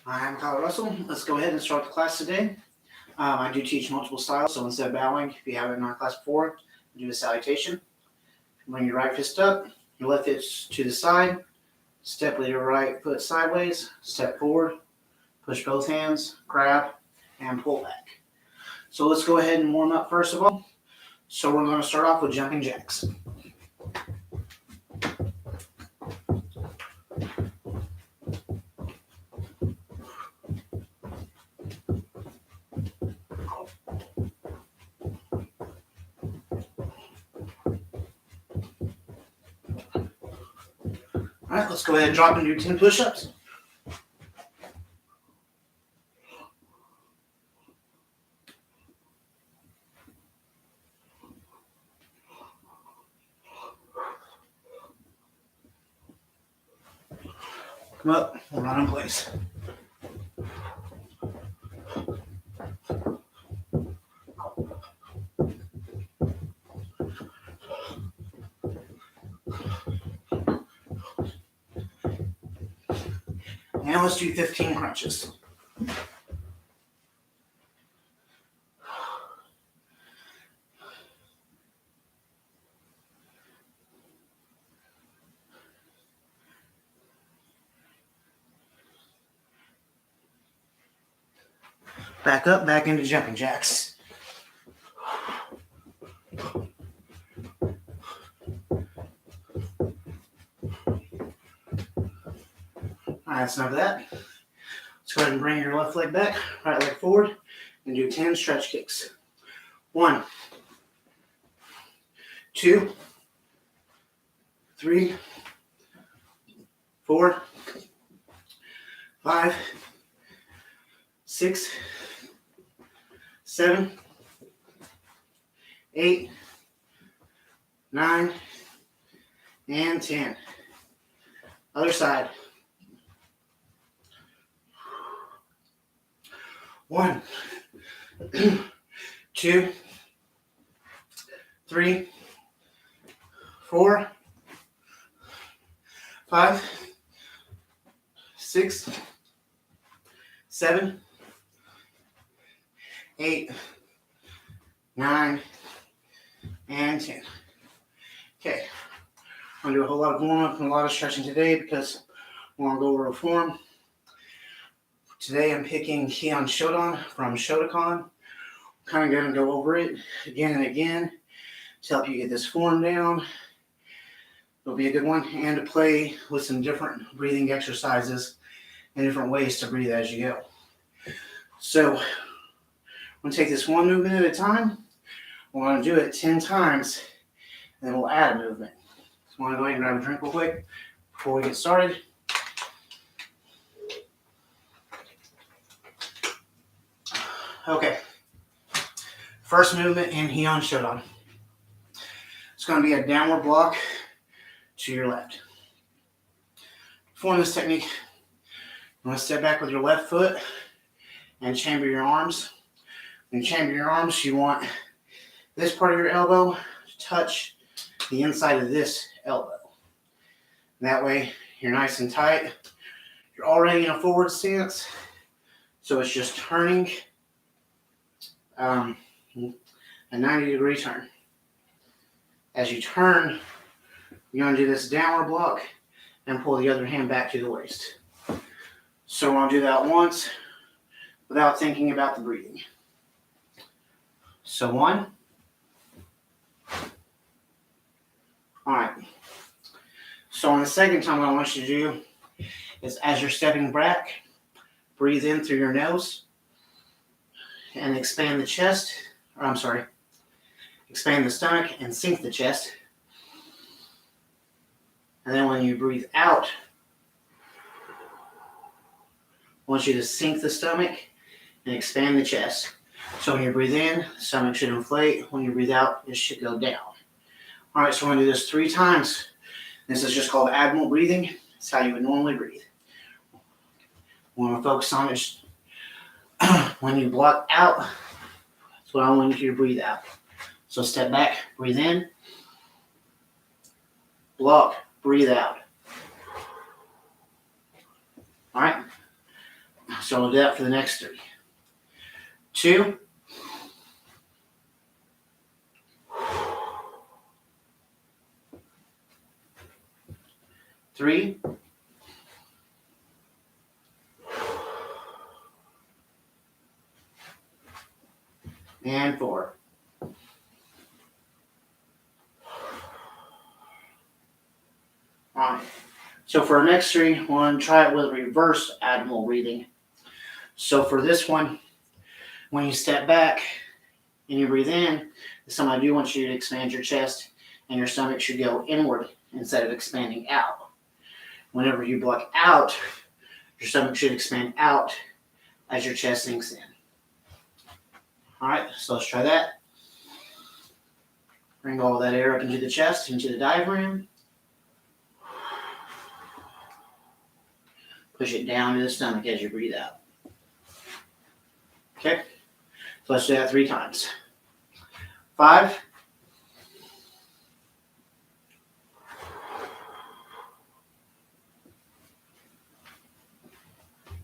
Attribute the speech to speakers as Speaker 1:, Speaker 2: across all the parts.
Speaker 1: I'm Kyle Russell. Let's go ahead and start the class today. I do teach multiple styles, so instead of bowing, if you haven't in our class before, do a salutation. Bring your right fist up, your left fist to the side, step with your right foot sideways, step forward, push both hands, grab, and pull back. So let's go ahead and warm up first of all. So we're going to start off with jumping jacks. All right, let's go ahead and drop and do 10 push-ups. Come up, we'll run in place. Now let's do 15 crunches. Back up, back into jumping jacks. All right, that's enough of that. Let's go ahead and bring your left leg back, right leg forward, and do 10 stretch kicks. 1, 2, 3, 4, 5, 6, 7, 8, 9, and 10. Other side. 1, 2, 3, 4, 5, 6, 7, 8, 9, and 10. Okay, I'm going to do a whole lot of warm up and a lot of stretching today because we're going to go over a form. Today I'm picking Heian Shodan from Shotokan. I'm kind of going to go over it again and again to help you get this form down. It'll be a good one, and to play with some different breathing exercises and different ways to breathe as you go. So I'm going to take this one movement at a time. We're going to do it 10 times, and then we'll add a movement. So I'm going to go ahead and grab a drink real quick before we get started. Okay, first movement in Heian Shodan. It's going to be a downward block to your left. Perform this technique, you want to step back with your left foot and chamber your arms. When you chamber your arms, you want this part of your elbow to touch the inside of this elbow. And that way, you're nice and tight. You're already in a forward stance, so it's just turning a 90-degree turn. As you turn, you're going to do this downward block and pull the other hand back to the waist. So we're going to do that once without thinking about the breathing. So 1. All right. So on the second time, what I want you to do is as you're stepping back, breathe in through your nose and expand the chest, expand the stomach and sink the chest. And then when you breathe out, I want you to sink the stomach and expand the chest. So when you breathe in, the stomach should inflate. When you breathe out, it should go down. All right, so we're going to do this 3 times. This is just called abdominal breathing. It's how you would normally breathe. What I'm going to focus on is when you block out, that's what I want you to breathe out. So step back, breathe in, block, breathe out. All right. So we'll do that for the next 3. 2. 3. And 4. Alright. So for our next 3, we're going to try it with reverse abdominal breathing. So for this one, when you step back and you breathe in, this time I do want you to expand your chest and your stomach should go inward instead of expanding out. Whenever you block out, your stomach should expand out as your chest sinks in. Alright, so let's try that. Bring all that air up into the chest, into the diaphragm. Push it down to the stomach as you breathe out. Okay, so let's do that 3 times. 5.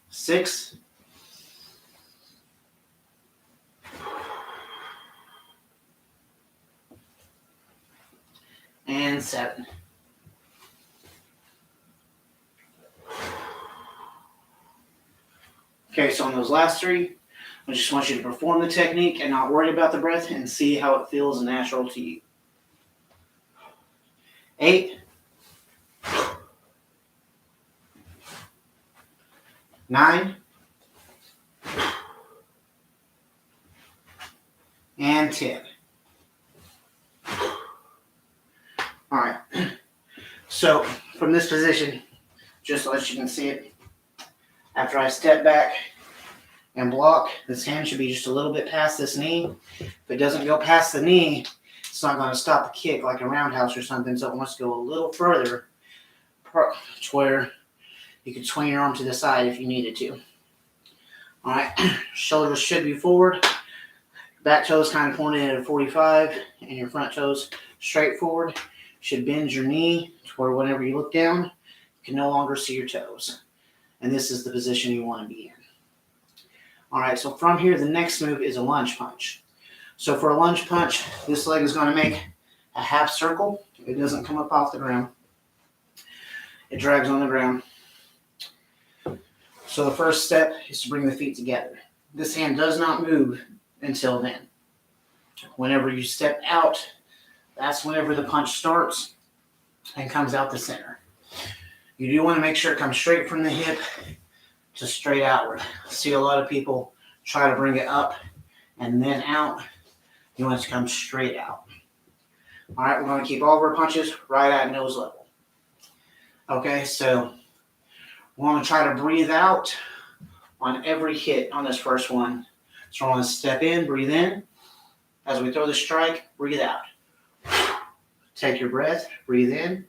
Speaker 1: 6. And 7. Okay, so on those last 3, I just want you to perform the technique and not worry about the breath and see how it feels natural to you. 8. 9. And 10. All right. So from this position, just so that you can see it, after I step back and block, this hand should be just a little bit past this knee. If it doesn't go past the knee, it's not going to stop the kick like a roundhouse or something. So it wants to go a little further to where you could swing your arm to the side if you needed to. All right. Shoulders should be forward. Back toes kind of pointed at a 45 and your front toes straight forward. Should bend your knee to where whenever you look down, you can no longer see your toes. And this is the position you want to be in. All right, so from here, the next move is a lunge punch. So for a lunge punch, this leg is going to make a half circle. It doesn't come up off the ground. It drags on the ground. So the first step is to bring the feet together. This hand does not move until then. Whenever you step out, that's whenever the punch starts and comes out the center. You do want to make sure it comes straight from the hip to straight outward. I see a lot of people try to bring it up and then out. You want it to come straight out. All right, we're going to keep all of our punches right at nose level. Okay, so we want to try to breathe out on every hit on this first one. So we're going to step in, breathe in. As we throw the strike, breathe out. Take your breath, breathe in.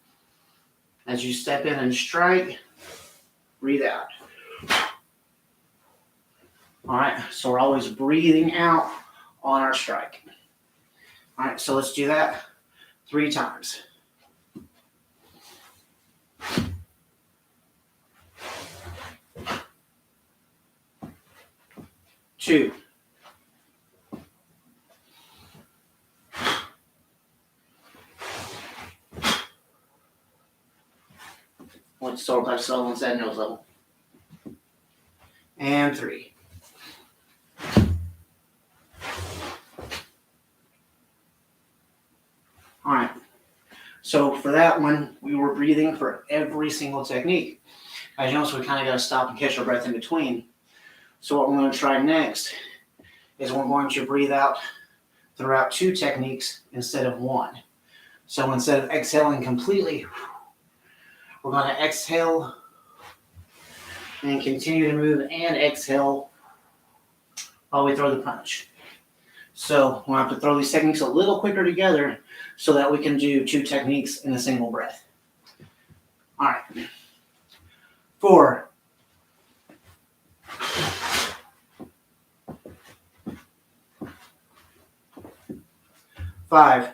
Speaker 1: As you step in and strike, breathe out. All right, so we're always breathing out on our strike. All right, so let's do that 3 times. Two. Let's start by slow at nose level. And 3. All right. So for that one, we were breathing for every single technique. As you notice, we kind of got to stop and catch our breath in between. So what we're going to try next is we're going to breathe out throughout 2 techniques instead of 1. So instead of exhaling completely, we're going to exhale and continue to move and exhale while we throw the punch. So we'll have to throw these techniques a little quicker together so that we can do 2 techniques in a single breath. All right. 4. 5.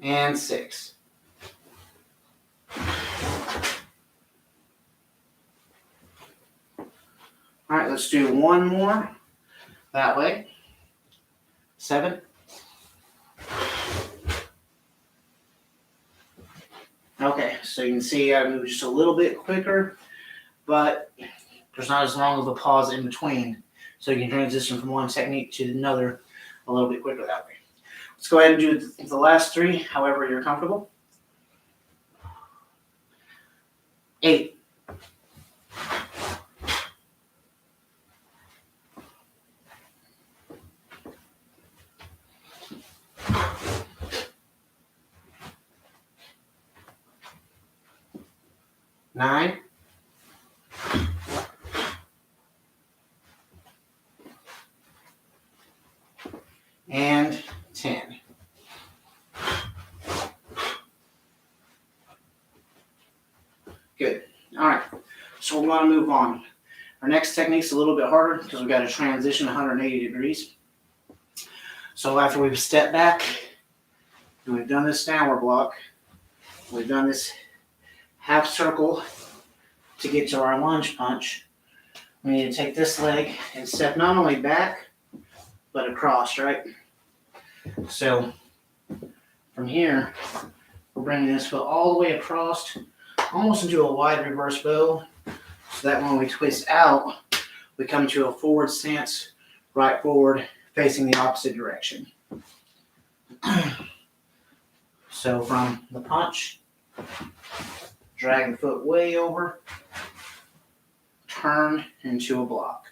Speaker 1: And 6. let's do one more that way. 7. Okay, so you can see I move just a little bit quicker, but there's not as long of a pause in between. So you can transition from one technique to another a little bit quicker that way. Let's go ahead and do the last 3, however you're comfortable. 8. 9. 10. Good. All right. So we're going to move on. Our next technique's a little bit harder because we've got to transition 180 degrees. So after we've stepped back, and we've done this downward block, we've done this half circle to get to our lunge punch, we need to take this leg and step not only back, but across, right? So from here, we're bringing this foot all the way across, almost into a wide reverse bow, so that when we twist out, we come to a forward stance, right forward, facing the opposite direction. So from the punch, drag the foot way over, turn into a block.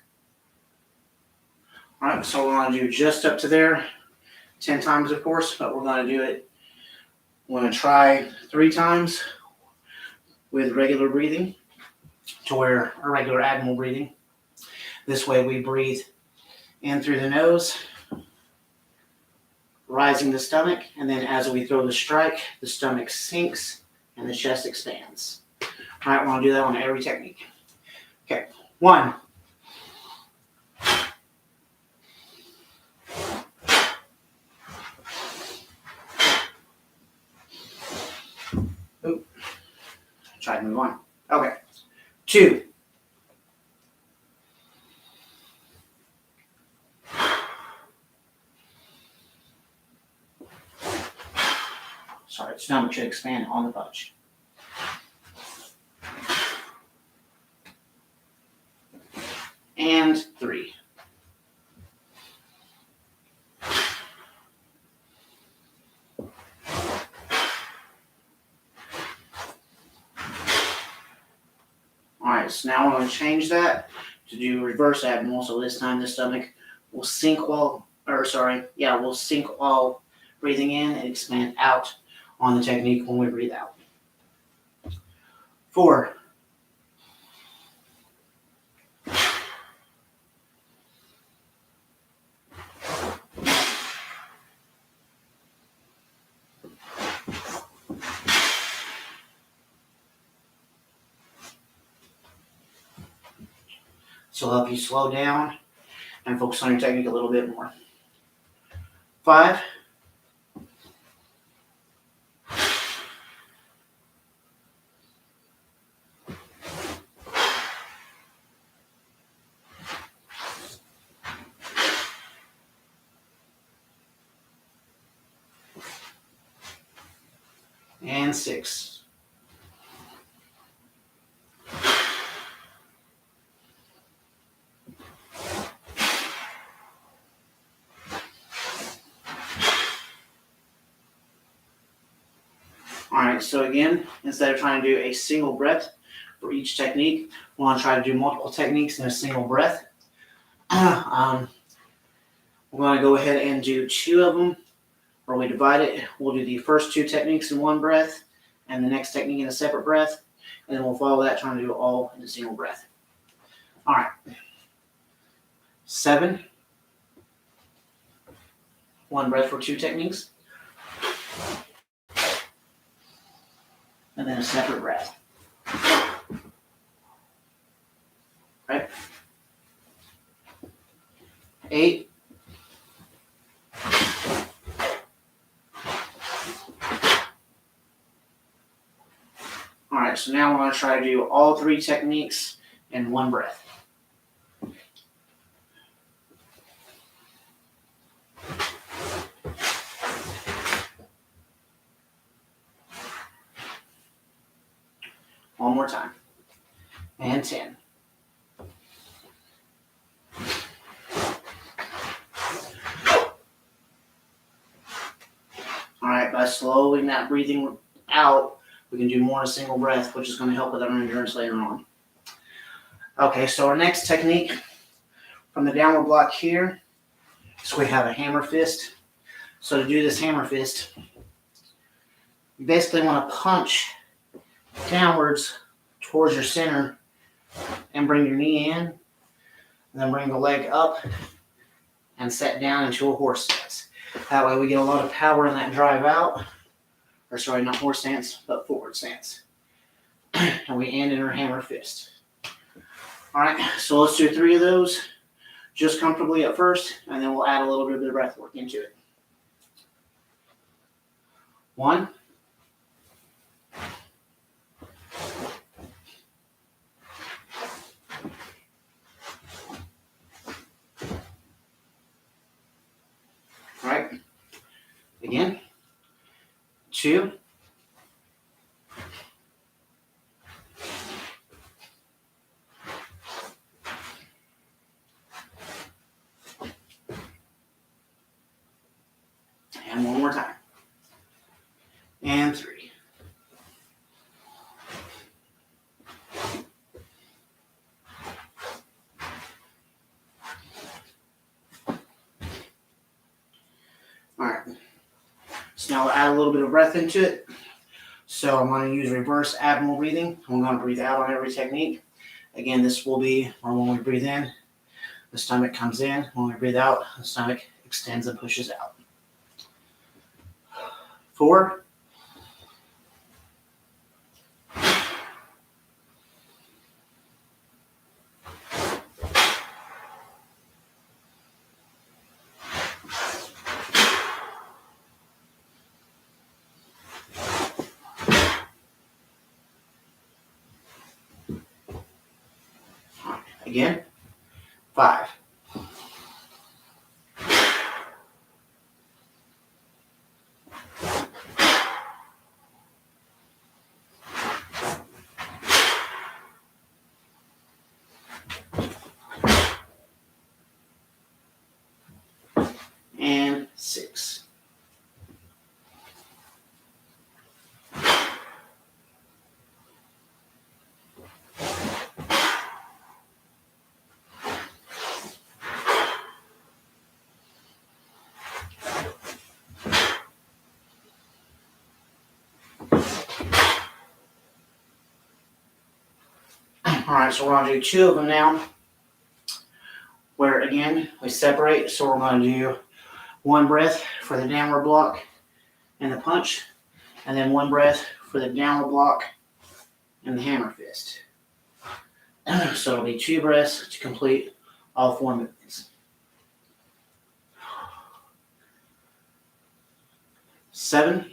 Speaker 1: All right, so we're going to do just up to there 10 times, of course, but we're going to do it. We're going to try 3 times with regular breathing, to where a regular abdominal breathing. This way we breathe in through the nose, rising the stomach, and then as we throw the strike, the stomach sinks and the chest expands. All right, we're going to do that on every technique. Okay, 1. Oop. Try to move on. Okay. 2. Sorry, the stomach should expand on the punch. And 3. Alright, so now we're going to change that to do reverse abdominal. So this time the stomach will sink while breathing in and expand out on the technique when we breathe out. 4. So it'll help you slow down and focus on your technique a little bit more. 5. And 6. Alright, so again, instead of trying to do a single breath for each technique, we want to try to do multiple techniques in a single breath. We're going to go ahead and do 2 of them, where we divide it. We'll do the first 2 techniques in one breath, and the next technique in a separate breath, and then we'll follow that trying to do it all in a single breath. Alright. 7. 1 breath for 2 techniques. And then a separate breath. Right? 8. Alright, so now we're going to try to do all 3 techniques in one breath. One more time. And 10. All right, by slowing that breathing out, we can do more in a single breath, which is going to help with our endurance later on. Okay, so our next technique from the downward block here, so we have a hammer fist. So to do this hammer fist, you basically want to punch downwards towards your center and bring your knee in, and then bring the leg up and set down into a horse stance. That way we get a lot of power in that drive out, or sorry, not horse stance, but forward stance. And we end in our hammer fist. All right, so let's do 3 of those, just comfortably at first, and then we'll add a little bit of the breath work into it. 1. 2. And one more time. And 3. All right. So now we'll add a little bit of breath into it. So I'm going to use reverse abdominal breathing. I'm going to breathe out on every technique. Again, this will be when we breathe in, the stomach comes in. When we breathe out, the stomach extends and pushes out. 4. 5. And 6. All right, so we're going to do 2 of them now, where again, we separate. So we're going to do 1 breath for the downward block and the punch, and then 1 breath for the downward block and the hammer fist. So it'll be 2 breaths to complete all 4 movements. 7.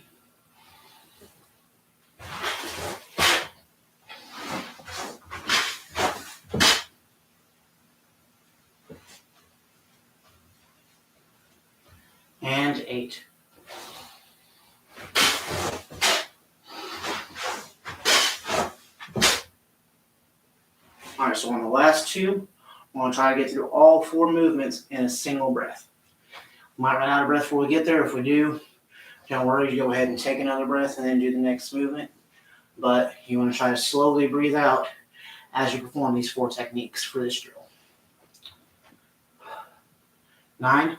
Speaker 1: And 8. All right, so on the last 2, we're going to try to get through all 4 movements in a single breath. We might run out of breath before we get there. If we do, don't worry, you go ahead and take another breath and then do the next movement. But you want to try to slowly breathe out as you perform these 4 techniques for this drill. 9.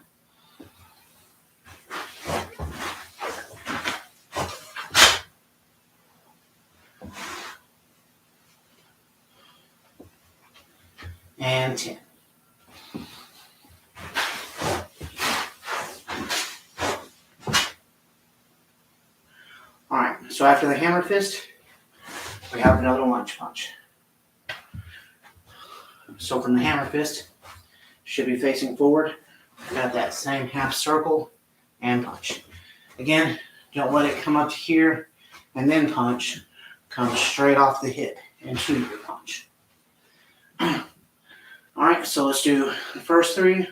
Speaker 1: And 10. All right, so after the hammer fist, we have another lunge punch. So from the hammer fist, should be facing forward. Got that same half circle and punch. Again, don't let it come up to here and then punch. Come straight off the hip into your punch. All right, so let's do the first 3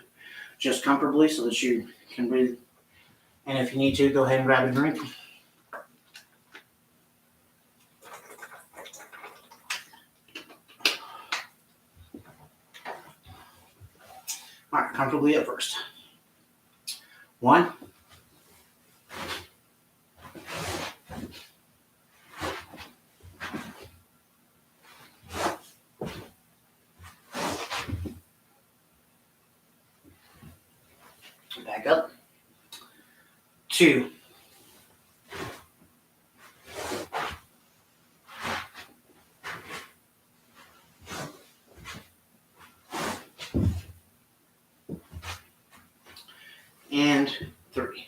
Speaker 1: just comfortably so that you can breathe. And if you need to, go ahead and grab a drink. comfortably at first. 1, 'Back up. 2, 3.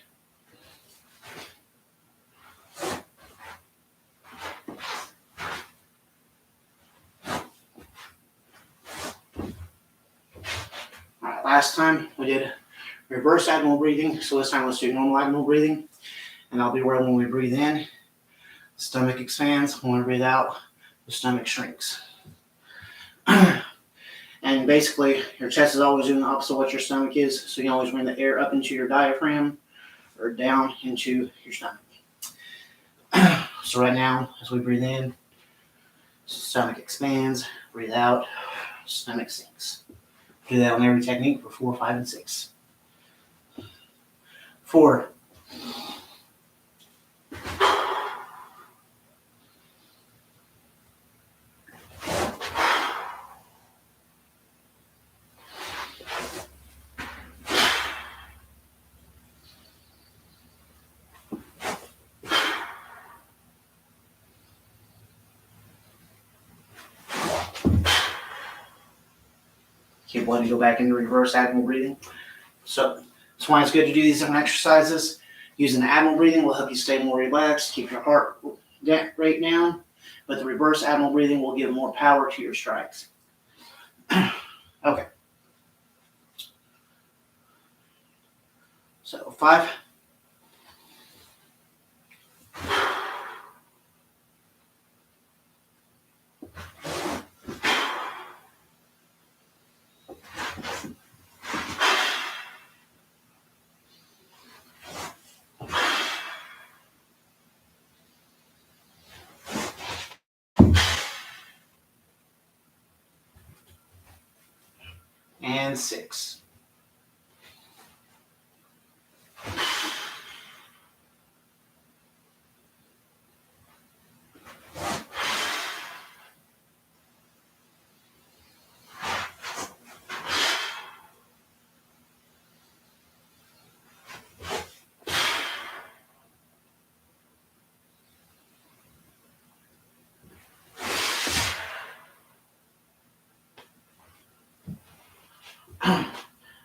Speaker 1: All right, last time we did reverse abdominal breathing, so this time let's do normal abdominal breathing. And I'll be where when we breathe in, the stomach expands. When we breathe out, the stomach shrinks. And basically, your chest is always doing the opposite of what your stomach is, so you can always bring the air up into your diaphragm or down into your stomach. So right now, as we breathe in, stomach expands. Breathe out, stomach sinks. Do that on every technique for 4, 5, and 6. 4. Keep wanting to go back into reverse abdominal breathing. So that's why it's good to do these different exercises. Using the abdominal breathing will help you stay more relaxed, keep your heart rate down, but the reverse abdominal breathing will give more power to your strikes. Okay. So 5. And 6.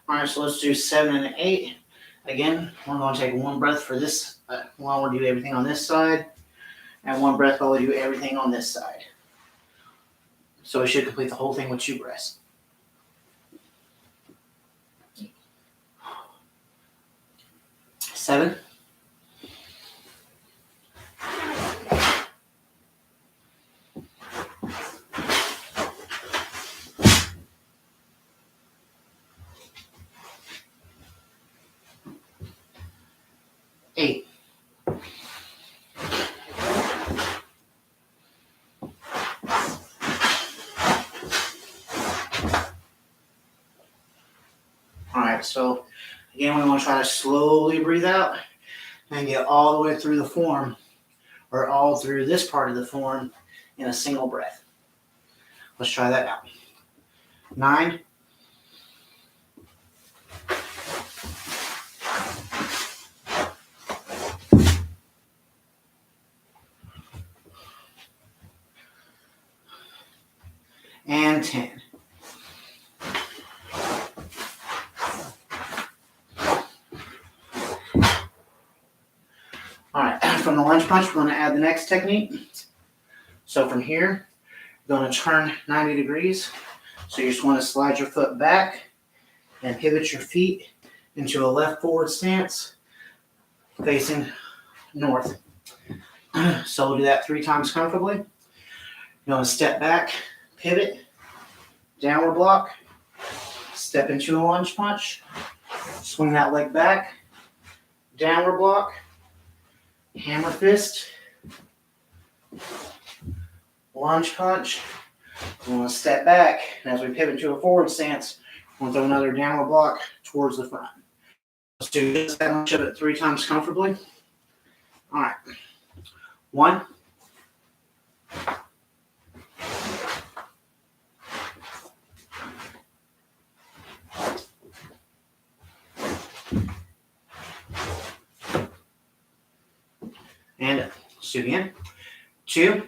Speaker 1: All right, so let's do 7 and 8. Again, we're going to take one breath for this while we do everything on this side, and one breath while we do everything on this side. So we should complete the whole thing with 2 breaths. 7. 8. Alright, so again, we want to try to slowly breathe out and get all the way through the form, or all through this part of the form in a single breath. Let's try that out. 9. 10. All right, from the lunge punch, we're going to add the next technique. So from here, you're going to turn 90 degrees. So you just want to slide your foot back and pivot your feet into a left forward stance facing north. So we'll do that 3 times comfortably. You're going to step back, pivot, downward block, step into a lunge punch, swing that leg back, downward block, hammer fist, lunge punch. We want to step back, and as we pivot to a forward stance, We'll throw another downward block towards the front. Let's do just that much of it 3 times comfortably. All right. 1. And let's do it again. 2.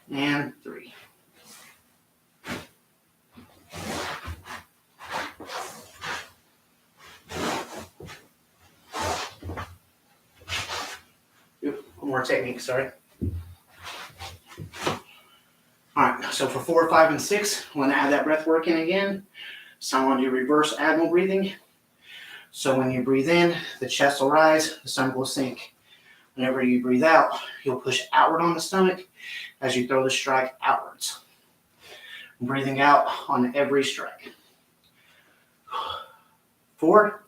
Speaker 1: And 3. One more technique, sorry. Alright, so for 4, 5, and 6, I'm going to add that breath work in again. So I want to do reverse abdominal breathing. So when you breathe in, the chest will rise, the stomach will sink. Whenever you breathe out, you'll push outward on the stomach as you throw the strike outwards. Breathing out on every strike. 4.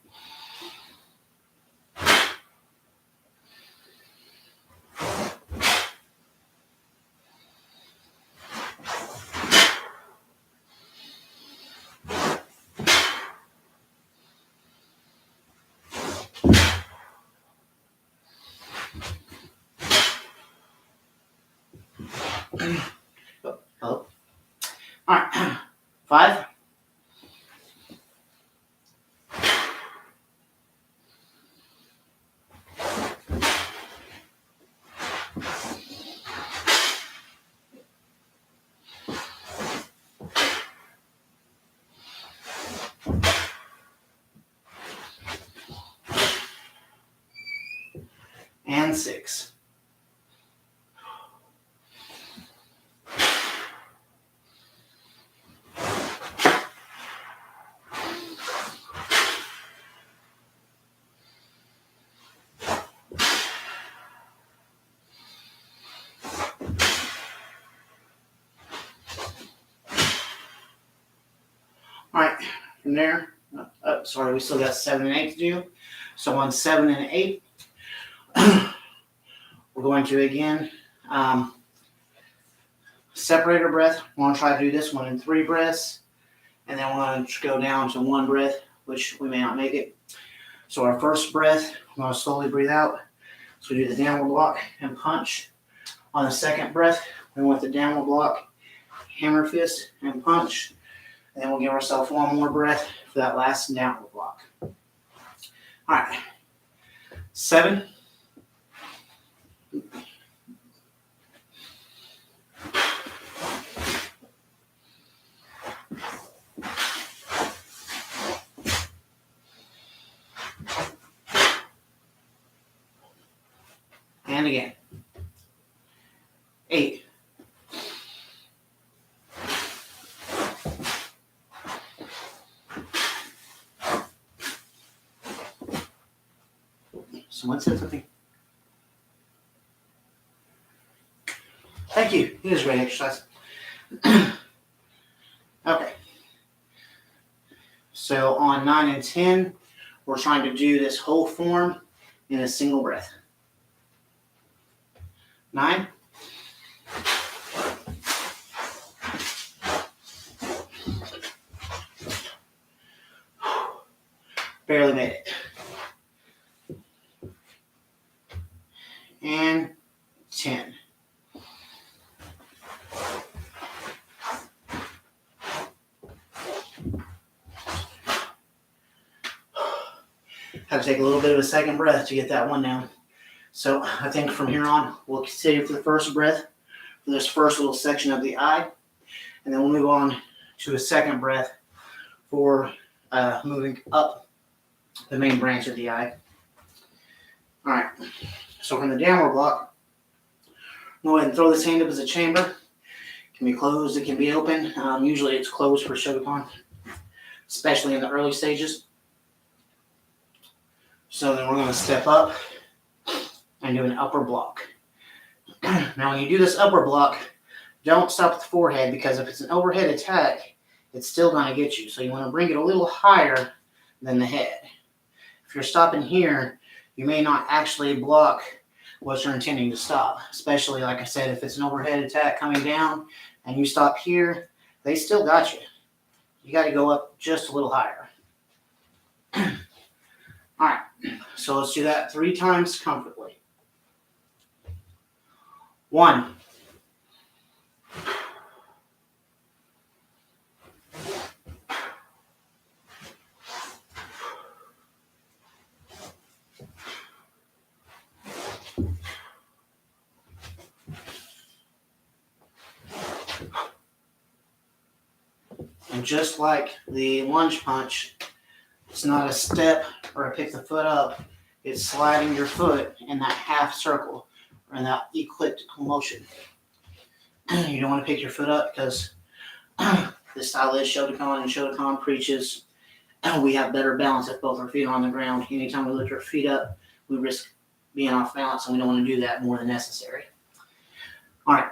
Speaker 1: All right, 5. And 6. All right, from there, sorry, we still got 7 and 8 to do. So on 7 and 8, we're going to again separate our breath. We're going to try to do this one in 3 breaths, and then we're going to go down to 1 breath, which we may not make it. So our first breath, we're going to slowly breathe out. So we do the downward block and punch. On the second breath, we want the downward block, hammer fist, and punch. And then we'll give ourselves 1 more breath for that last downward block. All right. 7. And again. 8. Someone said something. Thank you. It is a great exercise. Okay. So on 9 and 10, we're trying to do this whole form in a single breath. 9. Barely made it. And 10. Have to take a little bit of a second breath to get that one down. So I think from here on, we'll continue for the first breath for this first little section of the eye, and then we'll move on to a second breath for moving up the main branch of the eye. All right. So from the downward block, go ahead and throw this hand up as a chamber. It can be closed, it can be open. Usually it's closed for Shotokan, especially in the early stages. So then we're going to step up and do an upper block. Now when you do this upper block, don't stop at the forehead, because if it's an overhead attack, it's still going to get you. So you want to bring it a little higher than the head. if you're stopping here, you may not actually block what you're intending to stop. Especially, like I said, if it's an overhead attack coming down and you stop here, they still got you. You got to go up just a little higher. All right, so let's do that 3 times comfortably. 1. And just like the lunge punch, it's not a step or a pick the foot up. It's sliding your foot in that half circle or in that elliptical motion. You don't want to pick your foot up because this style is Shotokan, and Shotokan preaches we have better balance if both our feet are on the ground. Anytime we lift our feet up, we risk being off balance, and we don't want to do that more than necessary. All right.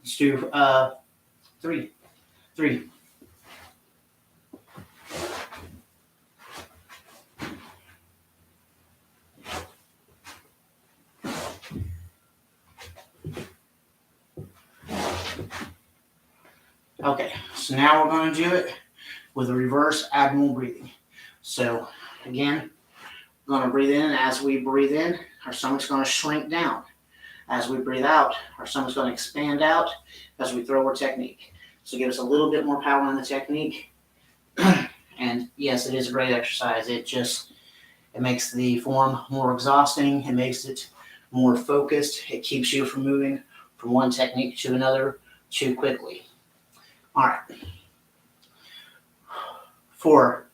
Speaker 1: Let's do 3. Okay, so now we're going to do it with a reverse abdominal breathing. So again, we're going to breathe in. As we breathe in, our stomach's going to shrink down. As we breathe out, our stomach's going to expand out as we throw our technique. So give us a little bit more power in the technique. And yes, it is a great exercise. It makes the form more exhausting. It makes it more focused. It keeps you from moving from one technique to another too quickly. All right. 4.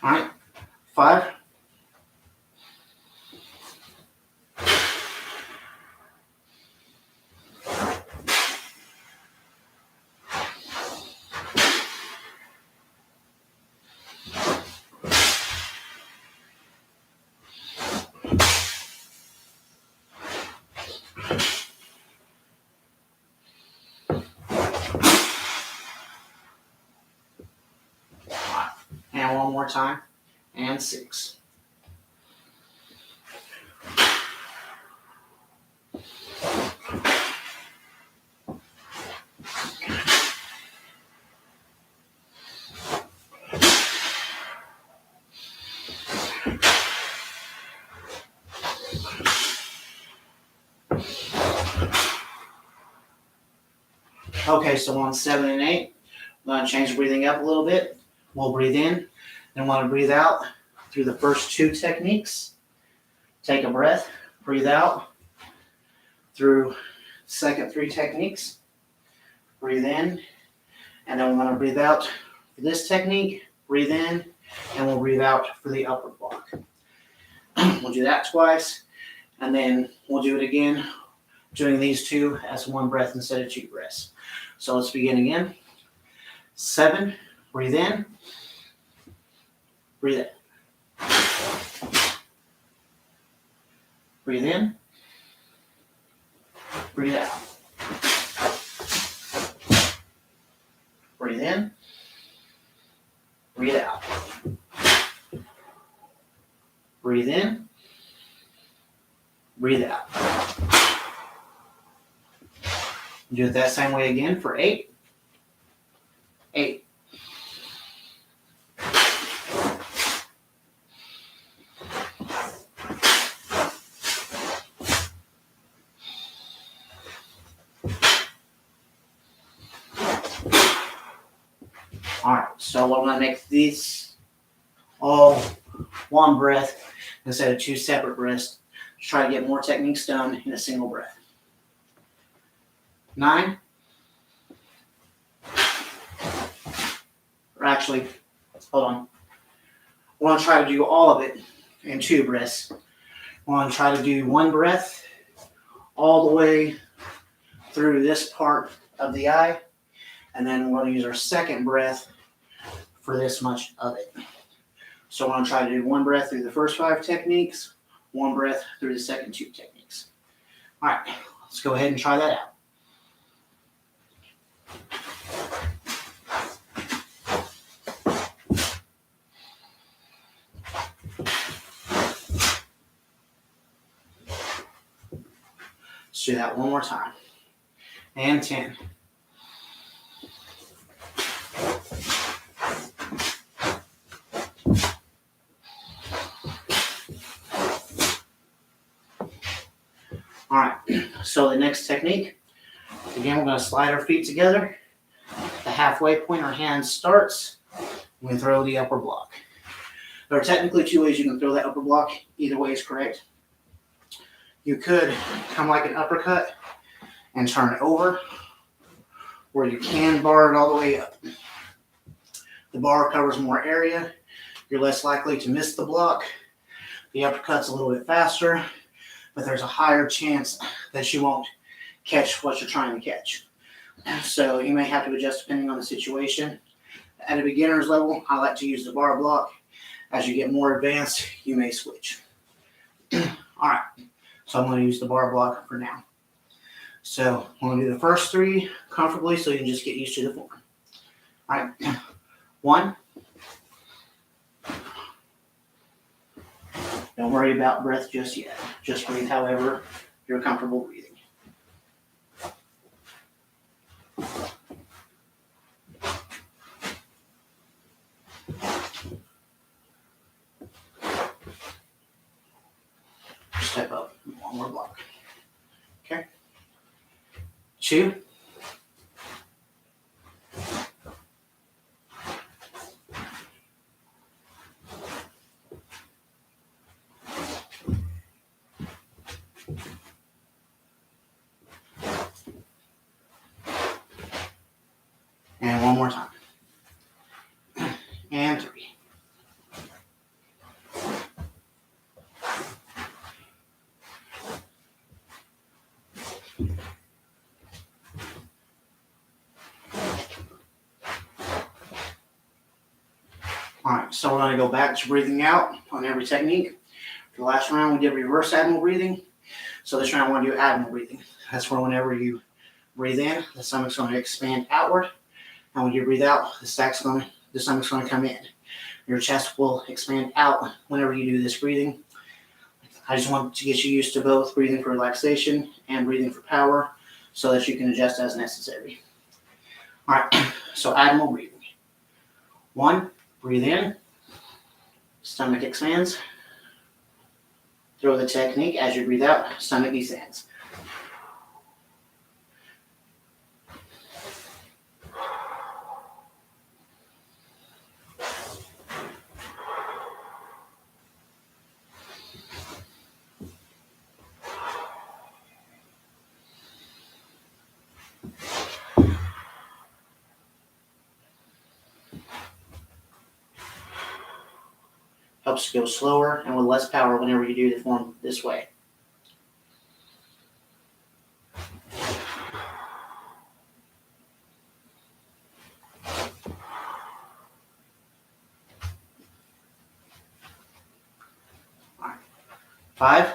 Speaker 1: All right, 5. And one more time. And 6. Okay, so on 7 and 8, we're going to change the breathing up a little bit. We'll breathe in, then want to breathe out through the first 2 techniques. Take a breath, breathe out through second 3 techniques. Breathe in, and then we're going to breathe out for this technique. Breathe in, and we'll breathe out for the upward block. We'll do that twice, and then we'll do it again, doing these 2 as 1 breath instead of 2 breaths. So let's begin again. 7, breathe in, breathe out. Breathe in, breathe out. Breathe in, breathe out. Breathe in, breathe out. Do it that same way again for 8. 8. All right, so we're going to make these all 1 breath instead of 2 separate breaths. Just try to get more techniques done in a single breath. 9. Or actually, hold on. We're going to try to do all of it and 2 breaths. We're going to try to do 1 breath all the way through this part of the eye, and then we're going to use our 2nd breath for this much of it. So we're going to try to do 1 breath through the first 5 techniques, 1 breath through the second 2 techniques. All right, let's go ahead and try that out. Let's do that one more time. And 10. All right, so the next technique, again, we're going to slide our feet together. The halfway point, our hand starts. We throw the upper block. There are technically 2 ways you can throw that upper block. Either way is correct. You could come like an uppercut and turn it over, or you can bar it all the way up. The bar covers more area. You're less likely to miss the block. The uppercut's a little bit faster, but there's a higher chance that you won't catch what you're trying to catch. So you may have to adjust depending on the situation. At a beginner's level, I like to use the bar block. As you get more advanced, you may switch. All right, so I'm going to use the bar block for now. So I'm going to do the first 3 comfortably so you can just get used to the form. All right, 1. Don't worry about breath just yet. Just breathe however you're comfortable breathing. Step up, 1 more block. Okay. 2. And 1 more time. And 3. All right, so we're going to go back to breathing out on every technique. For the last round, we did reverse abdominal breathing. So this round, we're going to do abdominal breathing. That's where whenever you breathe in, the stomach's going to expand outward. And when you breathe out, the stomach's going to come in. Your chest will expand out whenever you do this breathing. I just want to get you used to both breathing for relaxation and breathing for power so that you can adjust as necessary. All right, so abdominal breathing. 1, breathe in, stomach expands. Throw the technique. As you breathe out, stomach descends. Helps go slower and with less power whenever you do the form this way. All right. 5.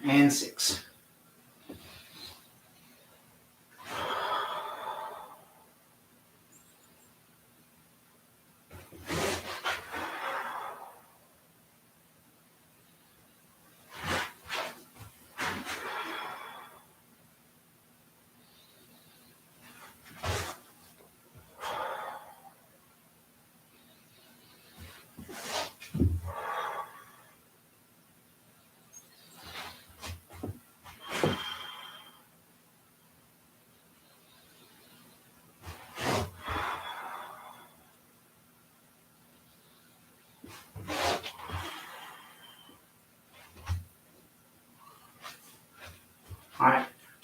Speaker 1: And 6.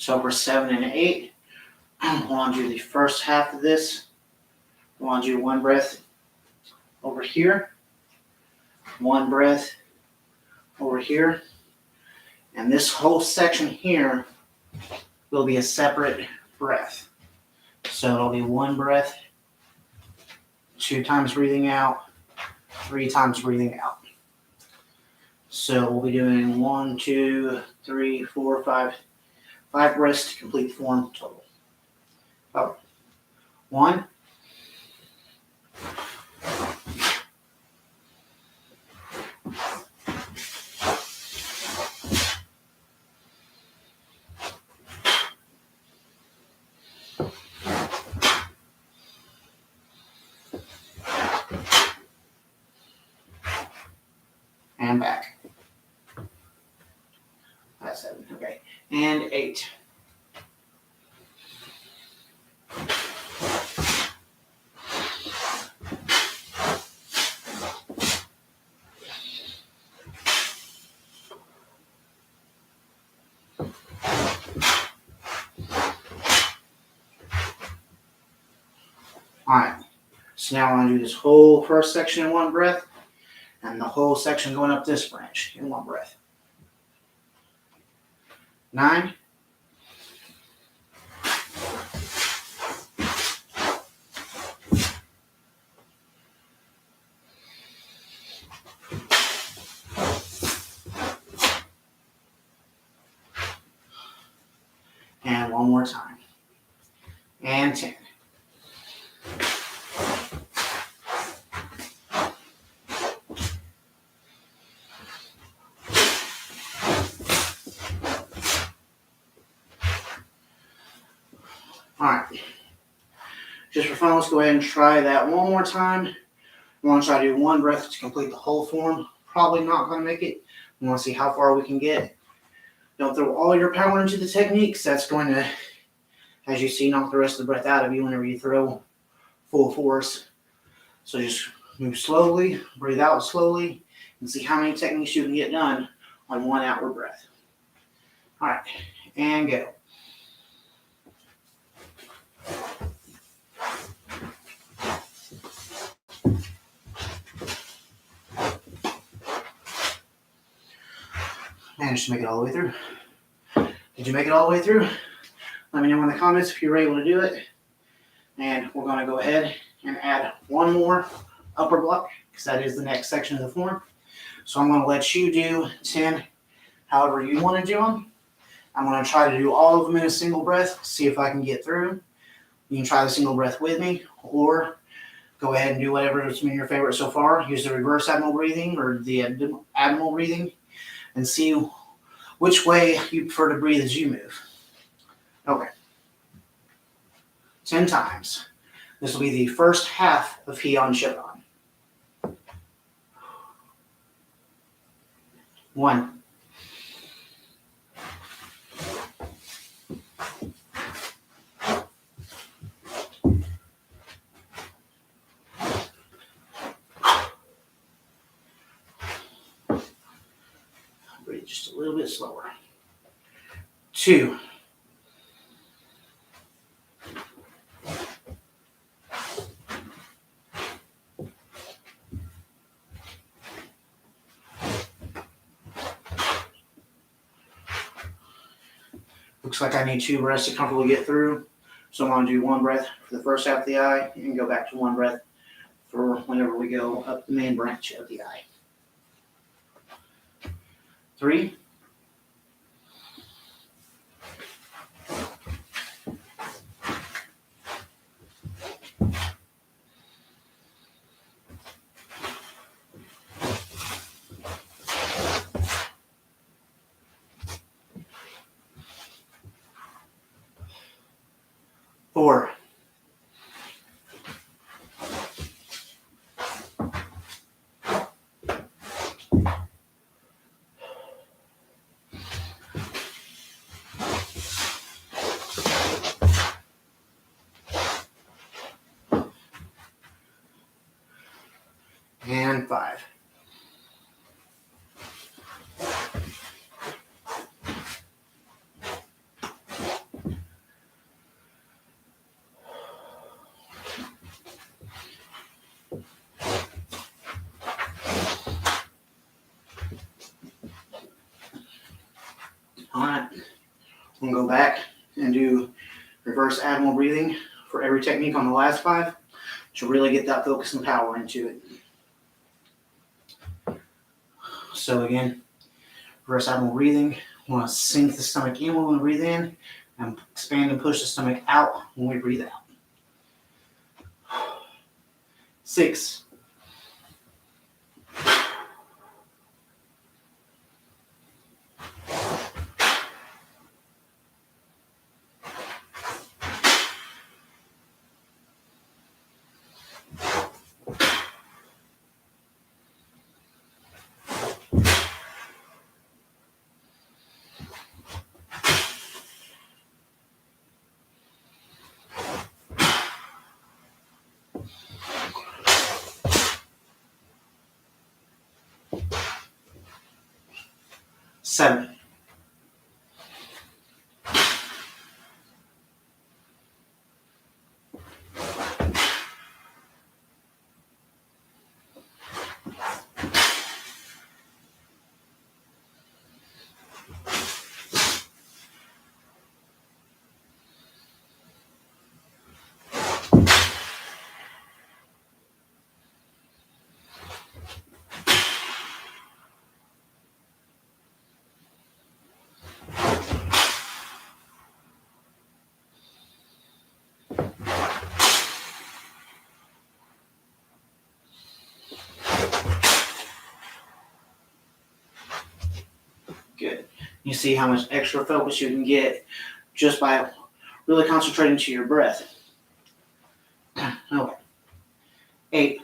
Speaker 1: So for 7 and 8, I want to do the first half of this. I want to do one breath over here, one breath over here, and this whole section here will be a separate breath. So it'll be one breath, 2 times breathing out, 3 times breathing out. So we'll be doing 1, 2, 3, 4, 5 breaths to complete the form total. Oh. 1, 'and back. That's 7, okay. And 8. Alright, so now we're going to do this whole first section in one breath, and the whole section going up this branch in one breath. 9. And one more time. And 10. Alright, just for fun, let's go ahead and try that one more time. We want to try to do one breath to complete the whole form. Probably not going to make it. We want to see how far we can get. Don't throw all your power into the techniques. That's going to, as you see, knock the rest of the breath out of you whenever you throw full force. So just move slowly, breathe out slowly, and see how many techniques you can get done on one outward breath. Alright, and go. Managed to make it all the way through. Did you make it all the way through? Let me know in the comments if you were able to do it. And we're going to go ahead and add one more upper block, because that is the next section of the form. So I'm going to let you do 10 however you want to do them. I'm going to try to do all of them in a single breath, see if I can get through. You can try the single breath with me, or go ahead and do whatever has been your favorite so far. Use the reverse abdominal breathing or the abdominal breathing, and see which way you prefer to breathe as you move. Okay. 10 times. This will be the first half of Heian Shodan. 1. 3, just a little bit slower. 2. 'Looks like I need 2 breaths to comfortably get through. So I'm going to do one breath for the first half of the eye and go back to one breath for whenever we go up the main branch of the eye. 3. 4. 5. Alright, I'm going to go back and do reverse abdominal breathing for every technique on the last 5 to really get that focus and power into it. So again, reverse abdominal breathing. We want to sink the stomach in when we breathe in and expand and push the stomach out when we breathe out. 6. 7. 'Good. You see how much extra focus you can get just by really concentrating to your breath. Okay. 8.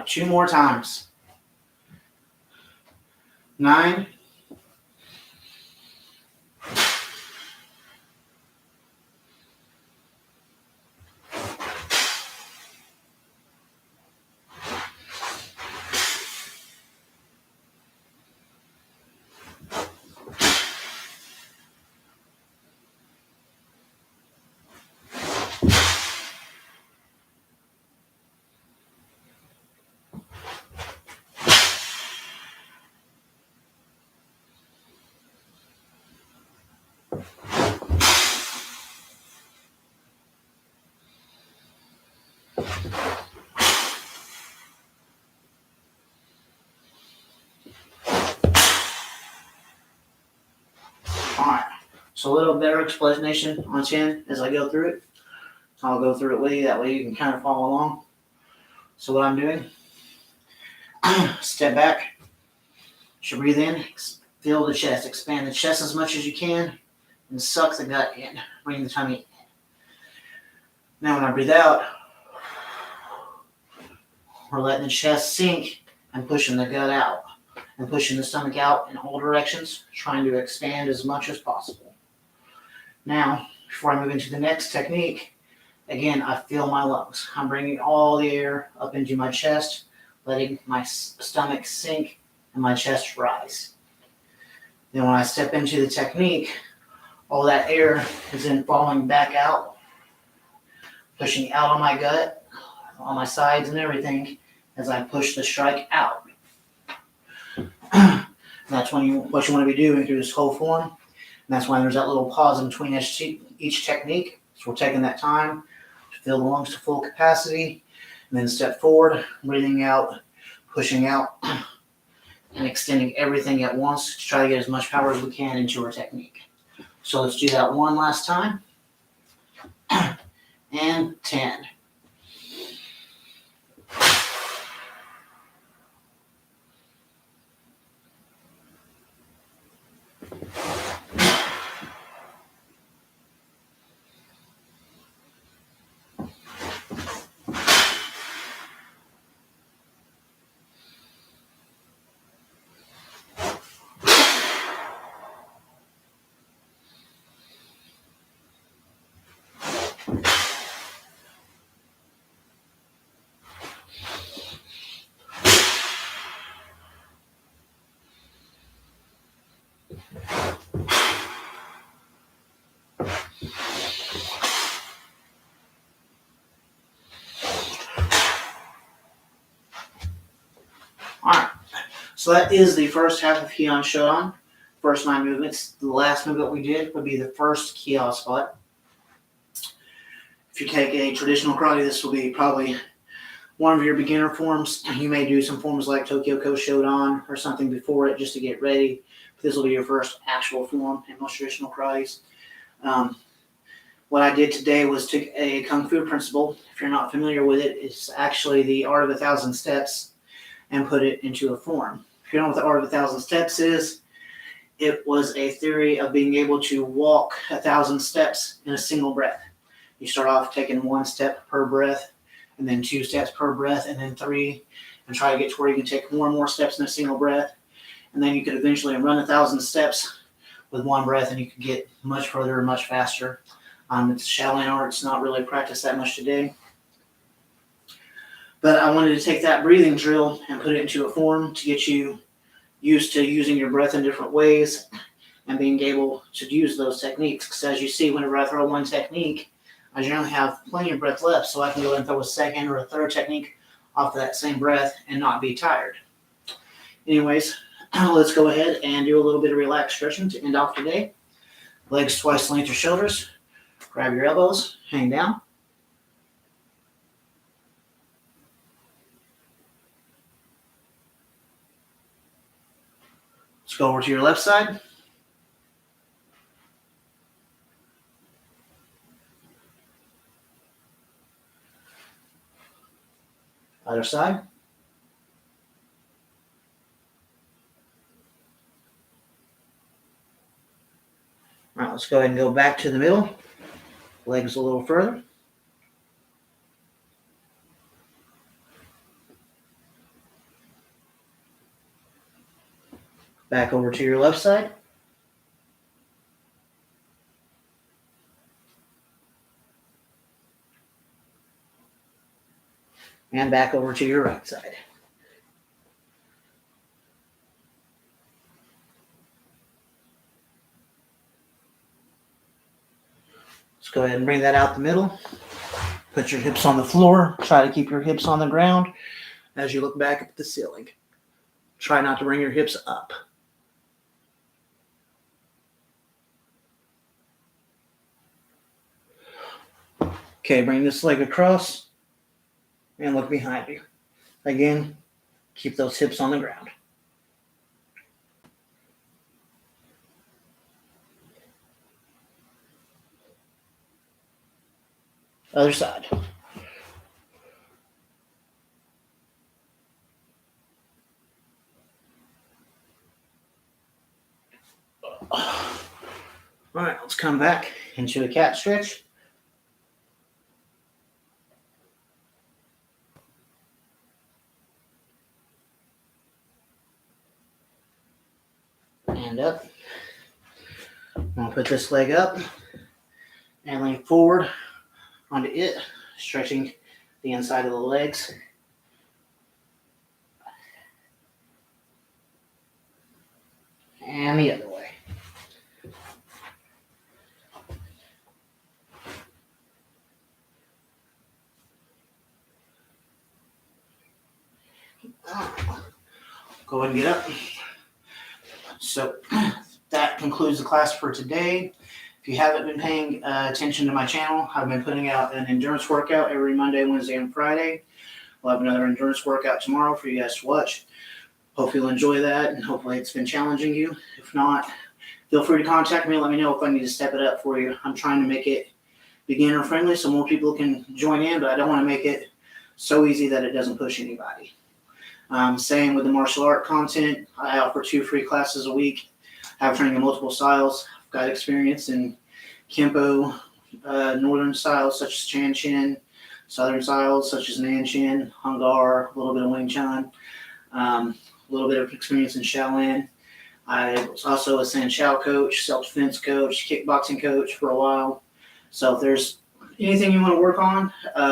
Speaker 1: 2 more times. 9. 5. So a little better explanation on 10 as I go through it. I'll go through it with you, that way you can kind of follow along. So what I'm doing, step back, you breathe in, fill the chest, expand the chest as much as you can, and suck the gut in, bring the tummy in. Now when I breathe out, we're letting the chest sink and pushing the gut out, and pushing the stomach out in all directions, trying to expand as much as possible. Now, before I move into the next technique, again, I fill my lungs. I'm bringing all the air up into my chest, letting my stomach sink and my chest rise. Then when I step into the technique, all that air is then falling back out, pushing out on my gut, on my sides and everything, as I push the strike out. That's what you want to be doing through this whole form. And that's why there's that little pause in between each technique. So we're taking that time to fill the lungs to full capacity, and then step forward, breathing out, pushing out, and extending everything at once to try to get as much power as we can into our technique. So let's do that one last time. And 10. 9. Alright, so that is the first half of Heian Shodan. First 9 movements. The last movement we did would be the first Kia spot. If you take a traditional karate, this will be probably one of your beginner forms. You may do some forms like Tokyo Shodan or something before it just to get ready. But this will be your first actual form in most traditional karates. What I did today was took a Kung Fu principle. If you're not familiar with it, it's actually the art of 1,000 steps and put it into a form. If you don't know what the art of 1,000 steps is, it was a theory of being able to walk 1,000 steps in a single breath. You start off taking 1 step per breath, and then 2 steps per breath, and then 3, and try to get to where you can take more and more steps in a single breath. And then you could eventually run 1,000 steps with 1 breath, and you could get much further and much faster. It's Shaolin art. It's not really practiced that much today. But I wanted to take that breathing drill and put it into a form to get you used to using your breath in different ways and being able to use those techniques. Because as you see, whenever I throw one technique, I generally have plenty of breath left, so I can go and throw a second or a third technique off of that same breath and not be tired. Anyways, let's go ahead and do a little bit of relaxed stretching to end off today. Legs twice the length of your shoulders. Grab your elbows, hang down. Let's go over to your left side. Other side. All right, let's go ahead and go back to the middle. Legs a little further. Back over to your left side. And back over to your right side. Let's go ahead and bring that out the middle. Put your hips on the floor. Try to keep your hips on the ground as you look back at the ceiling. Try not to bring your hips up. Okay, bring this leg across and look behind you. Again, keep those hips on the ground. Other side. All right, let's come back into a cat stretch. And up. I'm going to put this leg up and lean forward onto it, stretching the inside of the legs. And the other way. Go ahead and get up. So that concludes the class for today. If you haven't been paying attention to my channel, I've been putting out an endurance workout every Monday, Wednesday, and Friday. We'll have another endurance workout tomorrow for you guys to watch. Hope you'll enjoy that, and hopefully it's been challenging you. If not, feel free to contact me and let me know if I need to step it up for you. I'm trying to make it beginner friendly so more people can join in, but I don't want to make it so easy that it doesn't push anybody. Same with the martial art content. I offer 2 free classes a week. I have training in multiple styles. I've got experience in Kempo, northern styles such as Chan Chin, southern styles such as Nan Chin, Hungar, a little bit of Wing Chun, a little bit of experience in Shaolin. I was also a San Shao coach, self-defense coach, kickboxing coach for a while. So if there's anything you want to work on,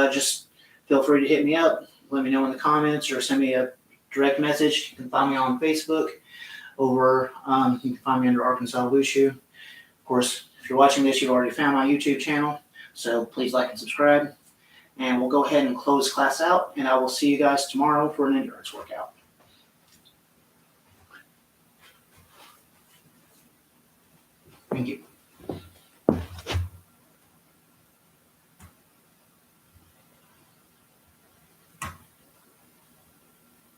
Speaker 1: just feel free to hit me up. Let me know in the comments or send me a direct message. You can find me on Facebook over. You can find me under Arkansas Wushu. Of course, if you're watching this, you've already found my YouTube channel, so please like and subscribe. And we'll go ahead and close class out, and I will see you guys tomorrow for an endurance workout. Thank you.